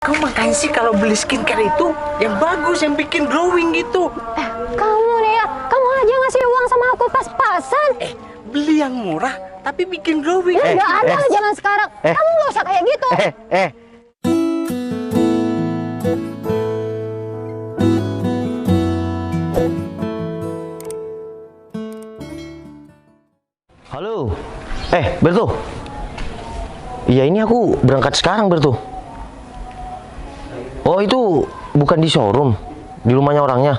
Kau makan sih kalau beli skincare itu yang bagus, yang bikin glowing gitu. Kamu nih ya, kamu aja ngasih uang sama aku pas-pasan. Beli yang murah tapi bikin glowing. Nggak ada lah zaman sekarang. Kamu nggak usah kayak gitu. Halo. Berto. Iya, ini aku berangkat sekarang, Berto. Oh, itu bukan di showroom, di rumahnya orangnya.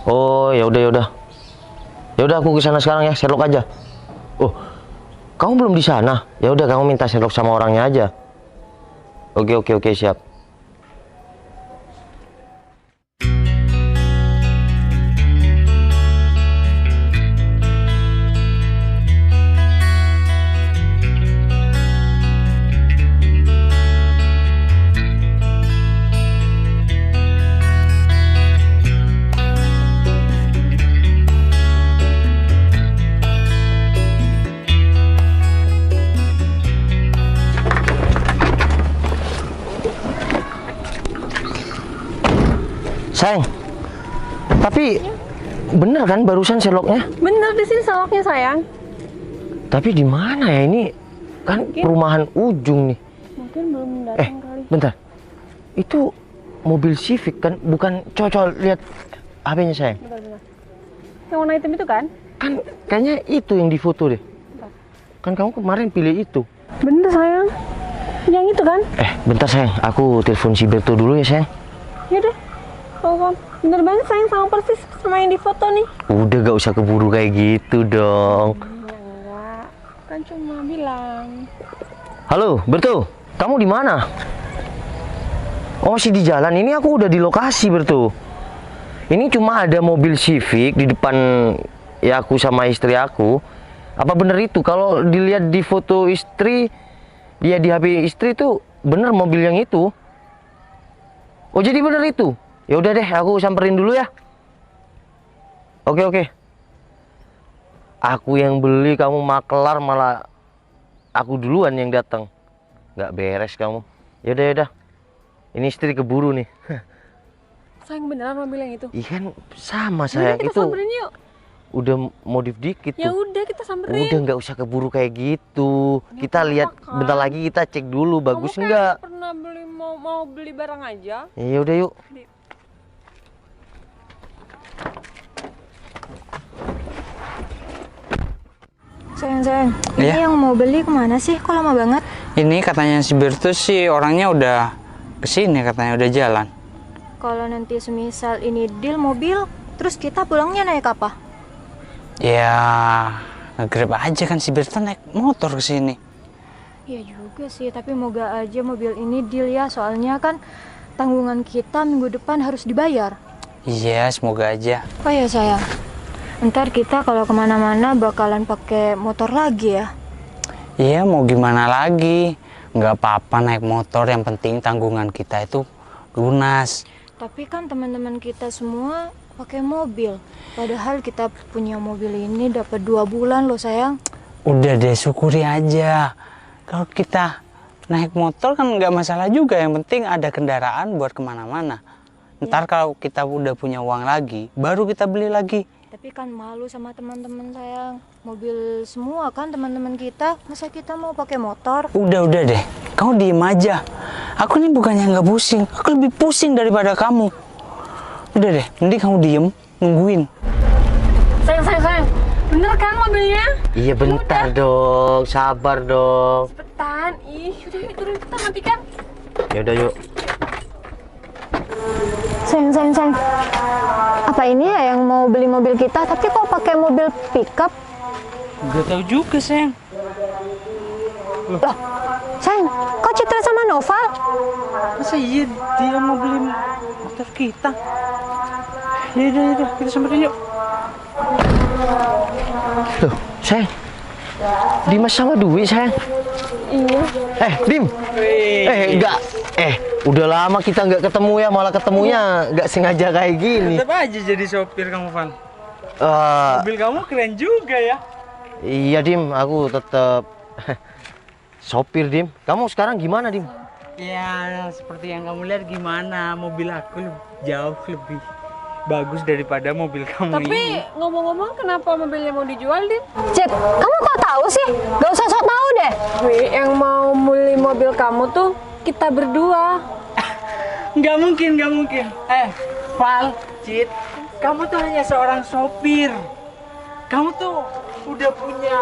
Oh, ya udah, ya udah. Ya udah, aku ke sana sekarang ya, Sherlock aja. Oh, kamu belum di sana? Ya udah, kamu minta Sherlock sama orangnya aja. Oke, siap. Sayang, tapi bener kan barusan Sherlocknya? Bener di sini saloknya sayang. Tapi di mana ya ini? Kan mungkin perumahan ujung nih. Mungkin belum datang kali. Bentar, itu mobil Civic kan? Bukan cocok, lihat HP-nya sayang. Bentar. Yang warna hitam itu kan? Kan kayaknya itu yang difoto deh. Bentar. Kan kamu kemarin pilih itu. Bener sayang. Yang itu kan? Bentar sayang, aku telepon si Berto dulu ya sayang. Yaudah. Bener banget sayang, sama persis sama yang di foto nih. Udah, gak usah keburu kayak gitu dong. Enggak, kan cuma bilang. Halo, Berto, kamu di mana? Oh, masih di jalan. Ini aku udah di lokasi, Berto. Ini cuma ada mobil Civic di depan ya aku sama istri aku. Apa bener itu? Kalau dilihat di foto istri, dia di HP istri tuh bener mobil yang itu. Oh, jadi bener itu? Ya udah deh, aku samperin dulu ya. Oke. Aku yang beli, kamu makelar, malah aku duluan yang datang. Nggak beres kamu. Yaudah. Ini istri keburu nih. Sayang beneran mobil yang itu? Iya kan sama sayang. Kita itu samperin yuk. udah modif dikit Ya tuh. udah kita samperin. Udah, nggak usah keburu kayak gitu. Kita lihat kan? bentar lagi, kita cek dulu bagus Kamu nggak. kayak pernah beli mau beli barang aja. Ya udah yuk. Sayang, Iya? ini yang mau beli kemana sih? Kok lama banget? Ini katanya si Bertus sih orangnya udah kesini, katanya udah jalan. Kalau nanti semisal ini deal mobil, terus kita pulangnya naik apa? Ya, nge-grab aja kan si Bertus naik motor kesini. Iya juga sih, tapi moga aja mobil ini deal ya. Soalnya kan tanggungan kita minggu depan harus dibayar. Iya, semoga aja. Oh ya sayang, ntar kita kalau kemana-mana bakalan pakai motor lagi ya. Iya, mau gimana lagi? Nggak apa-apa naik motor, yang penting tanggungan kita itu lunas. Tapi kan teman-teman kita semua pakai mobil. Padahal kita punya mobil ini dapat 2 bulan loh sayang. Udah deh, syukuri aja. Kalau kita naik motor kan nggak masalah juga, yang penting ada kendaraan buat kemana-mana. Ntar kalau kita udah punya uang lagi, baru kita beli lagi. Tapi kan malu sama teman-teman sayang. Mobil semua kan teman-teman kita. Masa kita mau pakai motor? Udah deh, kamu diem aja. Aku nih bukannya nggak pusing, aku lebih pusing daripada kamu. Udah deh, mending kamu diem, nungguin. Sayang. Bener kan mobilnya? Iya bentar dong, sabar dong. Cepetan. Ih, udah yuk turun kita matikan. Ya udah yuk. Sayang. Apa ini ya yang mau beli mobil kita? Tapi kok pakai mobil pickup? Gak tahu juga sayang. Loh, sayang, kok Citra sama Noval? Masa iya dia mau beli motor kita? Ya udah, kita samperin yuk. Tuh, sayang. Dimas sama Dwi sayang. Iya. Dim. Enggak. Udah lama kita nggak ketemu ya, malah ketemunya nggak sengaja kayak gini. Tetap aja jadi sopir kamu, Van. Eh, Mobil kamu keren juga ya. Iya Dim, aku tetap sopir Dim. Kamu sekarang gimana Dim? Ya, seperti yang kamu lihat gimana, mobil aku jauh lebih bagus daripada mobil kamu Tapi ini. ngomong-ngomong kenapa mobilnya mau dijual, Din? Cit, kamu kok tahu sih? Gak usah sok tahu deh. Wi, yang mau beli mobil kamu tuh kita berdua. Nggak mungkin. Val, Cit, kamu tuh hanya seorang sopir. Kamu tuh udah punya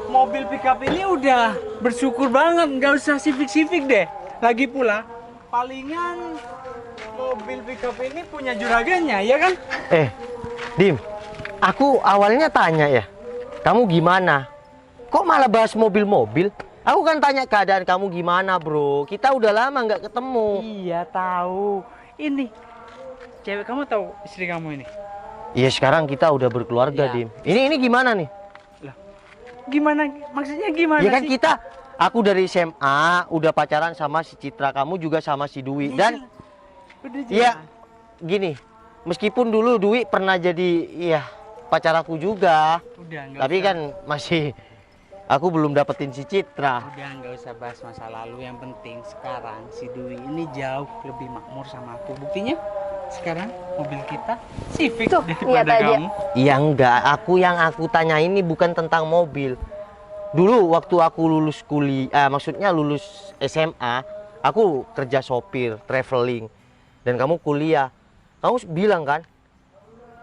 mobil pickup ini udah bersyukur banget, nggak usah Civic deh. Lagi pula, palingan mobil pickup ini punya juragannya, ya kan? Dim, aku awalnya tanya ya, kamu gimana? Kok malah bahas mobil-mobil? Aku kan tanya keadaan kamu gimana, bro. Kita udah lama nggak ketemu. Iya, tahu. Ini, cewek kamu tahu istri kamu ini? Iya, sekarang kita udah berkeluarga, Iya. Dim. Ini gimana nih? Gimana? Maksudnya gimana Ya kan sih? aku dari SMA udah pacaran sama si Citra, kamu juga sama si Dwi. Dan Udah ya jelas. gini, meskipun dulu Dwi pernah jadi ya pacar aku juga, Udah, nggak tapi usah. kan masih aku belum dapetin si Citra. Udah, nggak usah bahas masa lalu. Yang penting sekarang si Dwi ini jauh lebih makmur sama aku. Buktinya sekarang mobil kita Civic Tuh, lihat daripada aja. kamu. Ya enggak, yang aku tanya ini bukan tentang mobil. Dulu waktu aku lulus kuliah, maksudnya lulus SMA, aku kerja sopir, traveling. Dan kamu kuliah. Kamu bilang kan,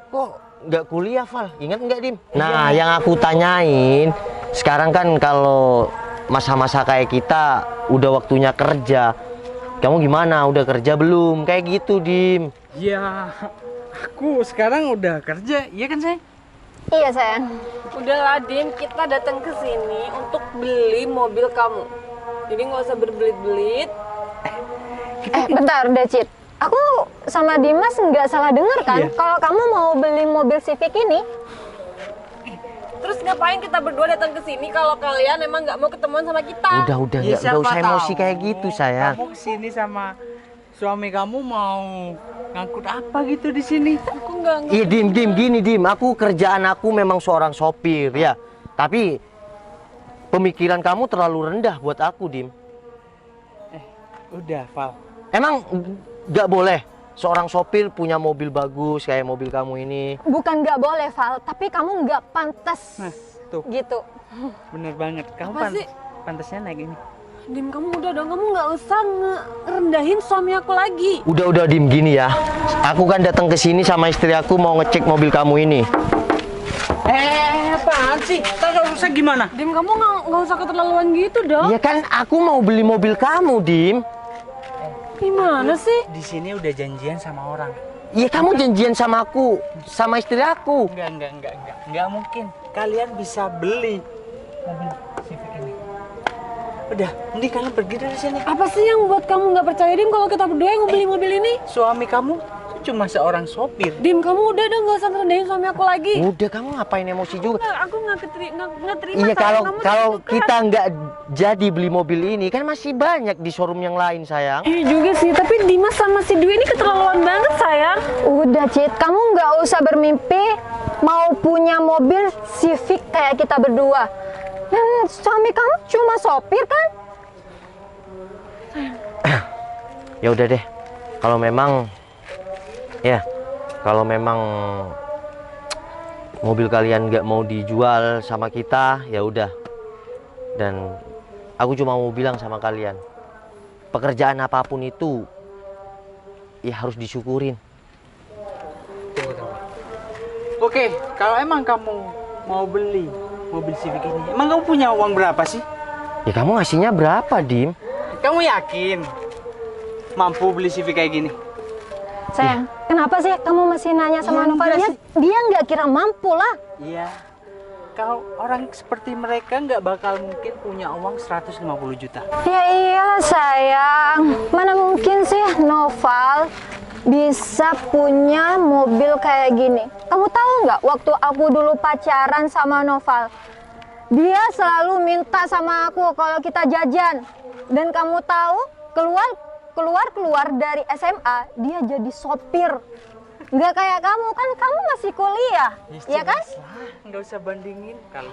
kok nggak kuliah, Val? Ingat nggak, Dim? Nah, yang aku tanyain, sekarang kan kalau masa-masa kayak kita udah waktunya kerja. Kamu gimana? Udah kerja belum? Kayak gitu, Dim. Ya, aku sekarang udah kerja, iya kan sayang? Iya sayang. Udahlah, Din, kita datang ke sini untuk beli mobil kamu. Jadi nggak usah berbelit-belit. Bentar deh Cit. Aku sama Dimas nggak salah dengar kan? Iya. Kalau kamu mau beli mobil Civic ini, Terus ngapain kita berdua datang ke sini kalau kalian emang nggak mau ketemuan sama kita? Udah, Ya, nggak siapa usah emosi tahu kayak gitu, sayang. Kamu kesini sama suami kamu mau ngangkut apa gitu di sini? Aku nggak. Iya, Dim, gini, Dim. Aku kerjaan aku memang seorang sopir, ya. Tapi pemikiran kamu terlalu rendah buat aku, Dim. Udah, Val. Emang nggak boleh seorang sopir punya mobil bagus kayak mobil kamu ini? bukan nggak boleh Val, tapi kamu nggak pantas Nah, tuh, gitu. bener banget. Kamu Apa sih? pantasnya naik ini. Dim, kamu udah dong, kamu nggak usah ngerendahin suami aku lagi. Udah, Dim, gini ya. Aku kan datang ke sini sama istri aku mau ngecek mobil kamu ini. Apaan sih? Tahu usah gimana? Dim, kamu nggak usah keterlaluan gitu dong. Iya kan, aku mau beli mobil kamu, Dim. Gimana sih? Di sini udah janjian sama orang. Iya, kamu janjian sama aku, sama istri aku. Enggak mungkin. Kalian bisa beli mobil Civic ini. Udah, mending kalian pergi dari sini. Apa sih yang buat kamu nggak percaya, Dim, kalau kita berdua yang mau beli mobil ini? Suami kamu cuma seorang sopir. Dim, kamu udah dong, nggak usah ngerendahin suami aku lagi. Udah, kamu ngapain emosi juga? Aku nggak terima Iya, sayang, kamu kalau gitu kan. kita nggak jadi beli mobil ini kan masih banyak di showroom yang lain, sayang. Iya juga sih, tapi Dimas sama si Dwi ini keterlaluan banget sayang. Udah Cit, kamu nggak usah bermimpi mau punya mobil Civic kayak kita berdua. Suami kamu cuma sopir kan? Ya udah deh, kalau memang mobil kalian nggak mau dijual sama kita, ya udah. Dan aku cuma mau bilang sama kalian, pekerjaan apapun itu ya harus disyukurin. Oke, kalau emang kamu mau beli mobil Civic ini, emang kamu punya uang berapa sih? Ya kamu ngasihnya berapa, Dim? Kamu yakin mampu beli Civic kayak gini? Sayang, kenapa sih kamu masih nanya sama Ya, Nova? enggak Dia, sih. dia nggak kira mampu lah. Iya. Kalau orang seperti mereka nggak bakal mungkin punya uang 150 juta. Ya iyalah sayang, mana mungkin sih Noval bisa punya mobil kayak gini. Kamu tahu nggak, waktu aku dulu pacaran sama Noval, dia selalu minta sama aku kalau kita jajan. Dan kamu tahu, keluar dari SMA, dia jadi sopir. Nggak kayak kamu, kan kamu masih kuliah, ya kan? Nggak usah bandingin kali.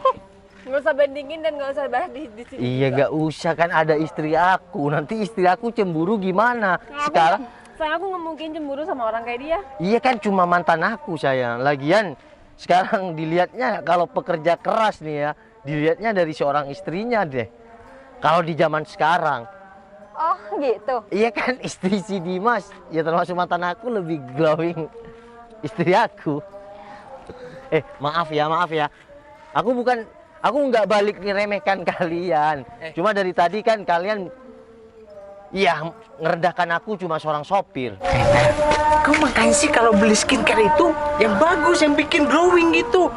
Nggak usah bandingin dan nggak usah bahas di sini. Iya gak usah, kan ada istri aku. Nanti istri aku cemburu gimana? Sekarang Saya aku nggak mungkin cemburu sama orang kayak dia. iya kan cuma mantan aku sayang. Lagian sekarang dilihatnya kalau pekerja keras nih ya, dilihatnya dari seorang istrinya deh. Kalau di zaman sekarang, Oh gitu. iya kan istri si Dimas, ya termasuk mantan aku lebih glowing istri aku. Maaf ya. Aku nggak balik ngeremehkan kalian. Cuma dari tadi kan kalian, iya ngerendahkan aku cuma seorang sopir. Kau makanya sih kalau beli skincare itu yang bagus, yang bikin glowing gitu.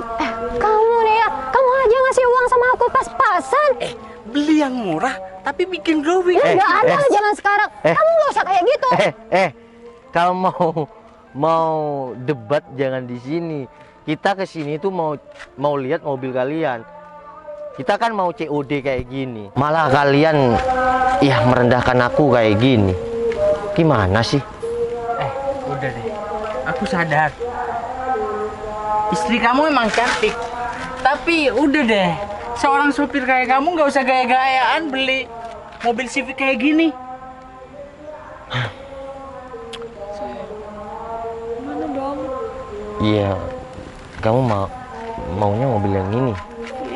Kamu nih ya, kamu aja ngasih uang sama aku pas-pasan. Beli yang murah tapi bikin glowing. Nggak ada zaman sekarang. Kamu nggak usah kayak gitu. Kalau mau debat jangan di sini. Kita ke sini tuh mau lihat mobil kalian. Kita kan mau COD kayak gini. Malah kalian ya merendahkan aku kayak gini. Gimana sih? Udah deh, aku sadar. Istri kamu emang cantik. Tapi udah deh, seorang supir kayak kamu nggak usah gaya-gayaan beli mobil Civic kayak gini. Mana dong? Iya, kamu maunya mobil yang ini.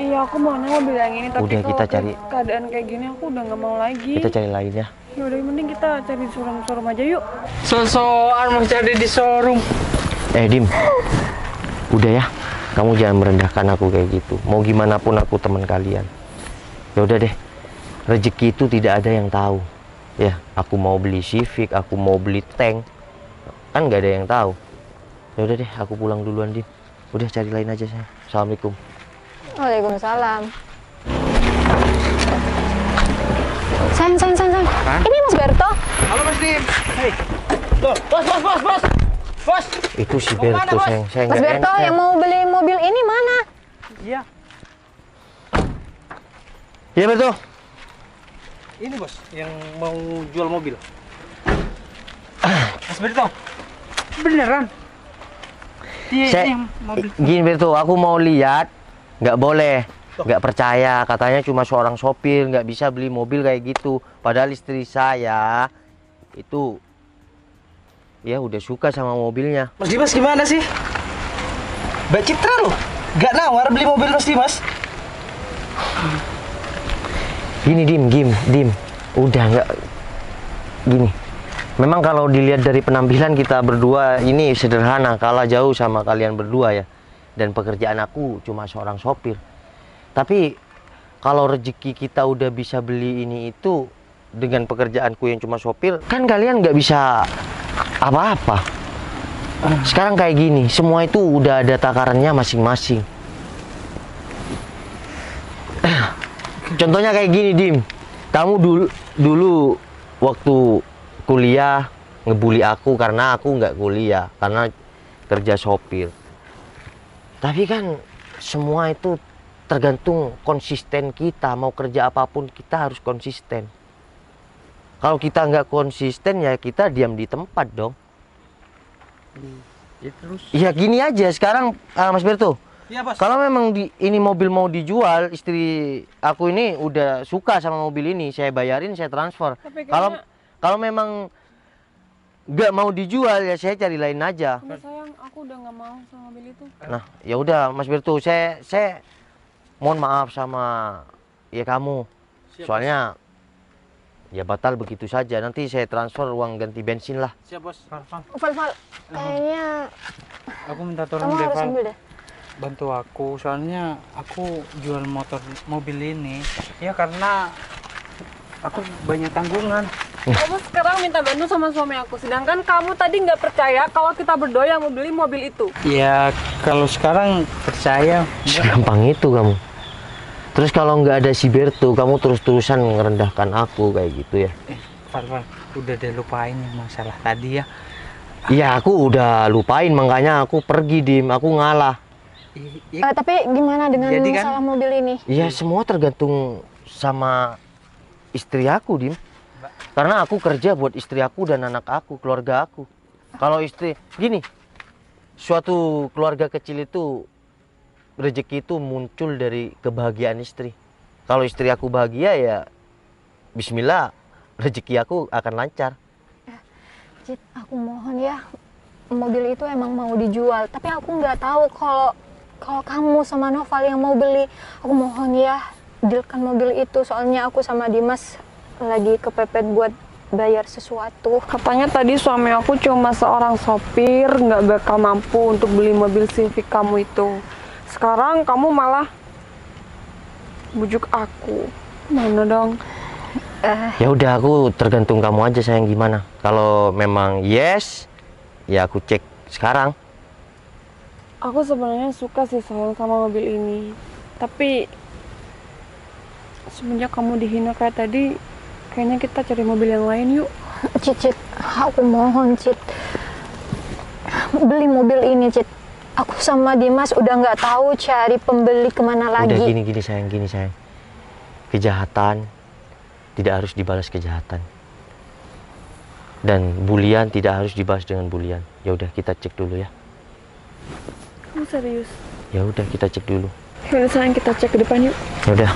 Iya aku maunya mobil yang ini, tapi Udah, kalau kita cari. keadaan kayak gini aku udah nggak mau lagi. Kita cari lain ya. Ya udah, mending kita cari di showroom aja yuk. Sosokan mau cari di showroom. Dim, udah ya. Kamu jangan merendahkan aku kayak gitu. Mau gimana pun aku teman kalian. Ya udah deh. Rezeki itu tidak ada yang tahu. Ya, aku mau beli Civic, aku mau beli tank, kan nggak ada yang tahu. Ya udah deh, aku pulang duluan, Dim. Udah cari lain aja saya. Assalamualaikum. Waalaikumsalam. Sayang. Ini Mas Berto. Halo Mas Dim. Hei. Tuh, bos. Bos. Itu si Mau Berto, mana, saya Mas nggak Berto enak. yang mau beli mobil ini mana? Iya, Iya Berto. ini bos yang mau jual mobil. Mas Berto. Beneran? Iya, Saya ini yang mobil. gini Berto, aku mau lihat, nggak boleh, nggak percaya. Katanya cuma seorang sopir nggak bisa beli mobil kayak gitu. Padahal istri saya itu ya udah suka sama mobilnya. Mas Dimas gimana sih? Mbak Citra loh, gak nawar beli mobil Mas Dimas. Gini Dim, udah nggak gini. Memang kalau dilihat dari penampilan kita berdua ini sederhana, kalah jauh sama kalian berdua ya. Dan pekerjaan aku cuma seorang sopir. Tapi kalau rezeki kita udah bisa beli ini itu dengan pekerjaanku yang cuma sopir, kan kalian nggak bisa apa-apa. Sekarang kayak gini, semua itu udah ada takarannya masing-masing. Contohnya kayak gini, Dim. Kamu dulu waktu kuliah ngebully aku karena aku nggak kuliah, karena kerja sopir. Tapi kan semua itu tergantung konsisten kita. Mau kerja apapun kita harus konsisten. Kalau kita nggak konsisten ya kita diam di tempat dong. Ya terus. Ya gini aja sekarang Mas Berto. Iya bos. Kalau memang ini mobil mau dijual, istri aku ini udah suka sama mobil ini, saya bayarin, saya transfer. Tapi Kalau memang nggak mau dijual ya saya cari lain aja. Enggak sayang, aku udah nggak mau sama mobil itu. Nah, ya udah Mas Berto, saya mohon maaf sama ya kamu. Soalnya ya batal begitu saja. Nanti saya transfer uang ganti bensin lah. Siap bos. Val, kayaknya Aku minta kamu tolong deh, harus Val. ambil deh. Bantu aku, soalnya aku jual mobil ini ya karena aku banyak tanggungan. Kamu sekarang minta bantu sama suami aku, sedangkan kamu tadi nggak percaya kalau kita berdua yang mau beli mobil itu. Ya kalau sekarang percaya. Segampang itu kamu. Terus kalau nggak ada si Berto, kamu terus-terusan ngerendahkan aku kayak gitu ya. Val, udah deh lupain yang masalah tadi ya. Iya, aku udah lupain, makanya aku pergi, Dim. Aku ngalah. Tapi gimana dengan Jadi kan- masalah mobil ini? Iya, semua tergantung sama istri aku, Dim. Karena aku kerja buat istri aku dan anak aku, keluarga aku. Kalau istri, gini, suatu keluarga kecil itu rezeki itu muncul dari kebahagiaan istri. Kalau istri aku bahagia ya bismillah, rezeki aku akan lancar. Cit, aku mohon ya, mobil itu emang mau dijual, tapi aku nggak tahu kalau kamu sama Noval yang mau beli. Aku mohon ya, dealkan mobil itu, soalnya aku sama Dimas lagi kepepet buat bayar sesuatu. Katanya tadi suami aku cuma seorang sopir, nggak bakal mampu untuk beli mobil Civic kamu itu. Sekarang kamu malah bujuk aku. Mana dong? Ya udah, aku tergantung kamu aja sayang, gimana. Kalau memang yes, ya aku cek sekarang. Aku sebenarnya suka sih sayang sama mobil ini. Tapi semenjak kamu dihina kayak tadi, kayaknya kita cari mobil yang lain yuk. Cit, aku mohon Cit, beli mobil ini Cit. Aku sama Dimas udah nggak tahu cari pembeli kemana lagi. Udah gini sayang, kejahatan tidak harus dibalas kejahatan, dan bulian tidak harus dibalas dengan bulian. Ya udah, kita cek dulu ya. Kamu serius? Ya udah, kita cek dulu. Ya udah sayang, kita cek ke depan yuk. Ya udah.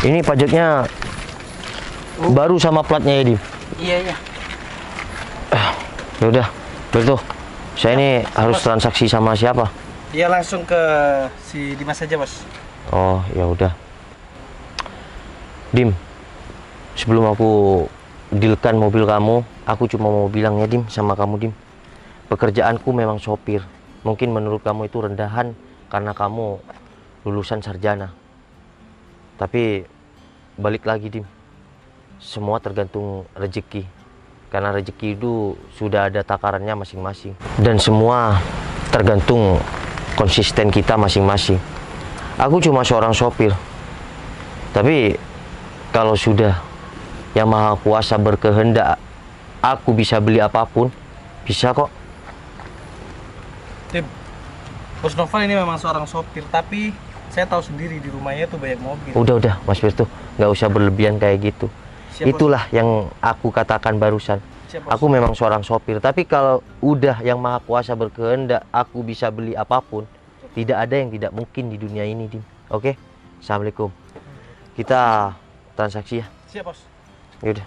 Ini pajaknya baru sama platnya ya, Dim? Iya. Ya udah, betul. Saya ini harus transaksi sama siapa? Iya, langsung ke si Dimas aja, Bos. Oh, ya udah. Dim, sebelum aku dealkan mobil kamu, aku cuma mau bilang ya, Dim, sama kamu, Dim. Pekerjaanku memang sopir. Mungkin menurut kamu itu rendahan karena kamu lulusan sarjana. Tapi balik lagi, Dim, semua tergantung rezeki, karena rezeki itu sudah ada takarannya masing-masing, dan semua tergantung konsisten kita masing-masing. Aku cuma seorang sopir, tapi kalau sudah Yang Maha Kuasa berkehendak aku bisa beli apapun, bisa kok. Tim, Bos Noval ini memang seorang sopir, tapi saya tahu sendiri di rumahnya tuh banyak mobil. Udah Mas Firtu, nggak usah berlebihan kayak gitu. Siap, Bos. Itulah yang aku katakan barusan. Siap, Bos. Aku memang seorang sopir, tapi kalau udah Yang Maha Kuasa berkehendak aku bisa beli apapun, tidak ada yang tidak mungkin di dunia ini, Dim. Oke? Assalamualaikum. Kita transaksi ya. Siap, Bos. Yaudah.